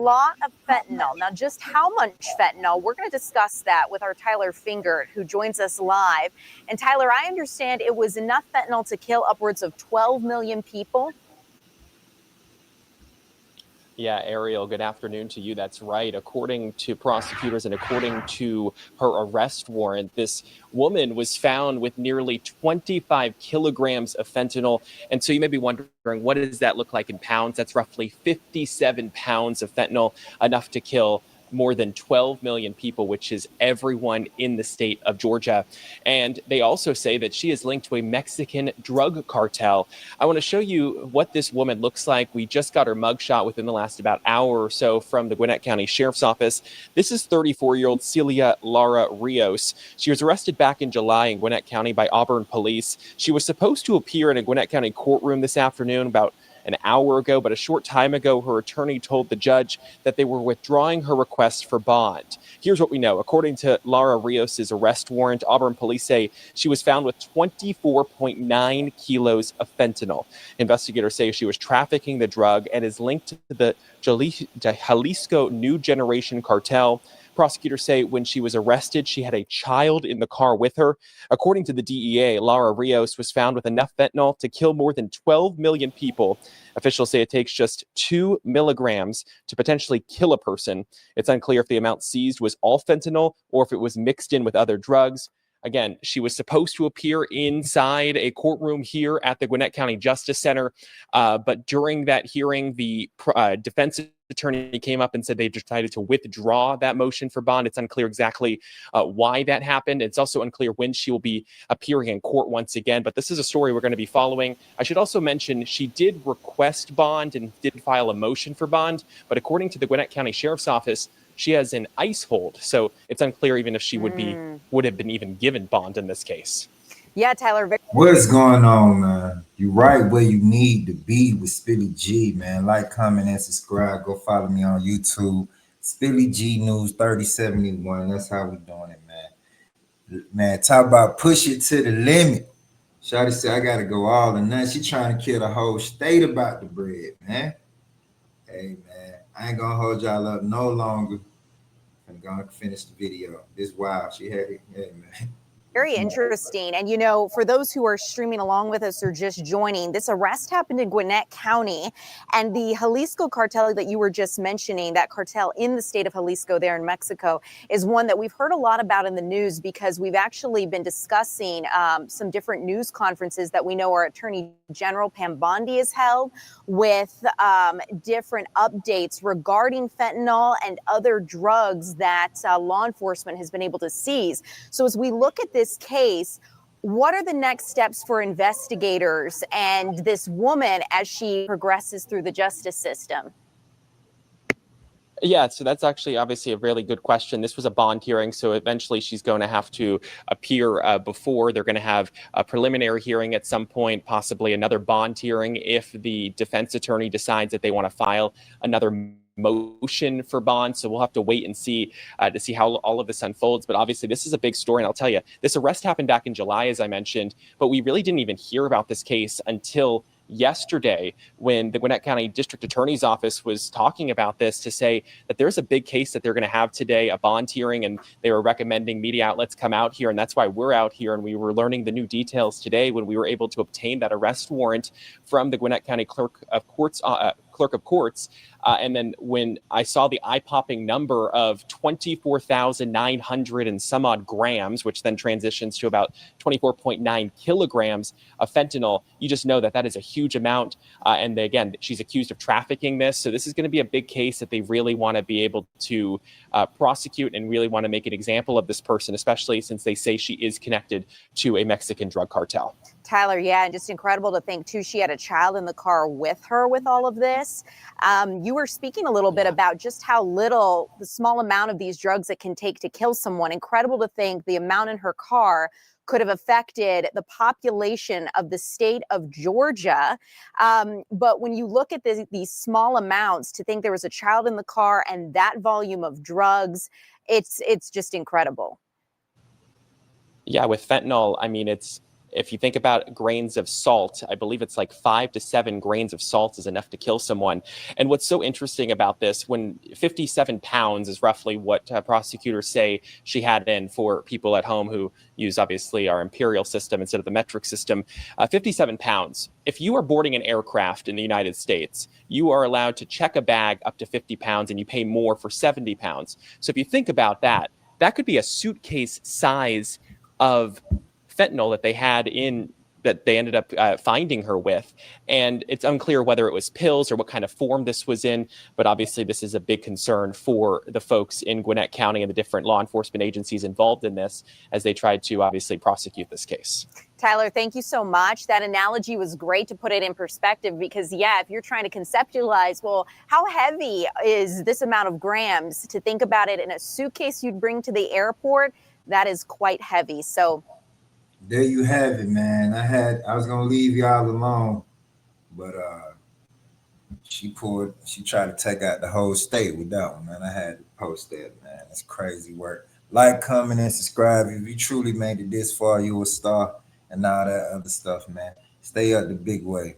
Lot of fentanyl. Now, just how much fentanyl? We're going to discuss that with our Tyler Fingert, who joins us live. And Tyler, I understand it was enough fentanyl to kill upwards of 12 million people. Yeah, Ariel, good afternoon to you. That's right. According to prosecutors and according to her arrest warrant, this woman was found with nearly 25 kilograms of fentanyl. And so you may be wondering, what does that look like in pounds? That's roughly 57 pounds of fentanyl, enough to kill more than 12 million people, which is everyone in the state of Georgia. And they also say that she is linked to a Mexican drug cartel. I want to show you what this woman looks like. We just got her mugshot within the last about hour or so from the Gwinnett County Sheriff's Office. This is 34-year-old Celia Lara Rios. She was arrested back in July in Gwinnett County by Auburn police. She was supposed to appear in a Gwinnett County courtroom this afternoon about an hour ago, but a short time ago, her attorney told the judge that they were withdrawing her request for bond. Here's what we know. According to Lara Rios' arrest warrant, Auburn police say she was found with 24.9 kilos of fentanyl. Investigators say she was trafficking the drug and is linked to the Jalisco New Generation Cartel. Prosecutors say when she was arrested, she had a child in the car with her. According to the DEA, Lara Rios was found with enough fentanyl to kill more than 12 million people. Officials say it takes just 2 milligrams to potentially kill a person. It's unclear if the amount seized was all fentanyl or if it was mixed in with other drugs. Again, she was supposed to appear inside a courtroom here at the Gwinnett County Justice Center, but during that hearing, the defense attorney came up and said they decided to withdraw that motion for bond. It's unclear exactly why that happened. It's also unclear when she will be appearing in court once again, but this is a story we're going to be following. I should also mention she did request bond and did file a motion for bond, but according to the Gwinnett County Sheriff's Office, she has an ICE hold, so it's unclear even if she would have been even given bond in this case. Yeah, Tyler. What's going on, man? You right where you need to be with Spilly G, man. Like, comment, and subscribe. Go follow me on YouTube. Spilly G News 3071. That's how we doing it, man. Man, talk about push it to the limit. Shawty said I gotta go all or none. She trying to kill the whole state about the bread, man. Hey, man, I ain't gonna hold y'all up no longer. I'm gonna finish the video. This wild. She had it. Hey, man. Very interesting. And, you know, for those who are streaming along with us or just joining, this arrest happened in Gwinnett County. And the Jalisco cartel that you were just mentioning, that cartel in the state of Jalisco there in Mexico, is one that we've heard a lot about in the news because we've actually been discussing some different news conferences that we know our Attorney General Pam Bondi has held with different updates regarding fentanyl and other drugs that law enforcement has been able to seize. So as we look at this case, what are the next steps for investigators and this woman as she progresses through the justice system? Yeah, so that's actually obviously a really good question. This was a bond hearing, so eventually she's going to have to appear before. They're going to have a preliminary hearing at some point, possibly another bond hearing if the defense attorney decides that they want to file another motion for bond. So we'll have to wait and see to see how all of this unfolds. But obviously, this is a big story. And I'll tell you, this arrest happened back in July, as I mentioned, but we really didn't even hear about this case until yesterday when the Gwinnett County District Attorney's Office was talking about this to say that there's a big case that they're going to have today, a bond hearing, and they were recommending media outlets come out here. And that's why we're out here. And we were learning the new details today when we were able to obtain that arrest warrant from the Gwinnett County Clerk of Courts. And then when I saw the eye-popping number of 24,900 and some odd grams, which then transitions to about 24.9 kilograms of fentanyl, you just know that that is a huge amount. And again, she's accused of trafficking this. So this is going to be a big case that they really want to be able to prosecute and really want to make an example of this person, especially since they say she is connected to a Mexican drug cartel. Tyler, yeah, and just incredible to think, too, she had a child in the car with her with all of this. You were speaking a little bit about just how little, the small amount of these drugs it can take to kill someone. Incredible to think the amount in her car could have affected the population of the state of Georgia. But when you look at these small amounts, to think there was a child in the car and that volume of drugs, it's just incredible. Yeah, with fentanyl, I mean, it's If you think about grains of salt, I believe it's like 5 to 7 grains of salt is enough to kill someone. And what's so interesting about this, when 57 pounds is roughly what prosecutors say she had in, for people at home who use obviously our imperial system instead of the metric system, 57 pounds. If you are boarding an aircraft in the United States, you are allowed to check a bag up to 50 pounds and you pay more for 70 pounds. So if you think about that, that could be a suitcase size of fentanyl that they had in, that they ended up finding her with. And it's unclear whether it was pills or what kind of form this was in. But obviously, this is a big concern for the folks in Gwinnett County and the different law enforcement agencies involved in this as they tried to obviously prosecute this case. Tyler, thank you so much. That analogy was great to put it in perspective because, yeah, if you're trying to conceptualize, well, how heavy is this amount of grams? To think about it in a suitcase you'd bring to the airport, that is quite heavy. So there you have it, man. I was gonna leave y'all alone, but she tried to take out the whole state with that one, man. I had to post that, man. It's crazy work. Like, comment, and subscribe. If you truly made it this far, you a star, and all that other stuff, man. Stay up the big way.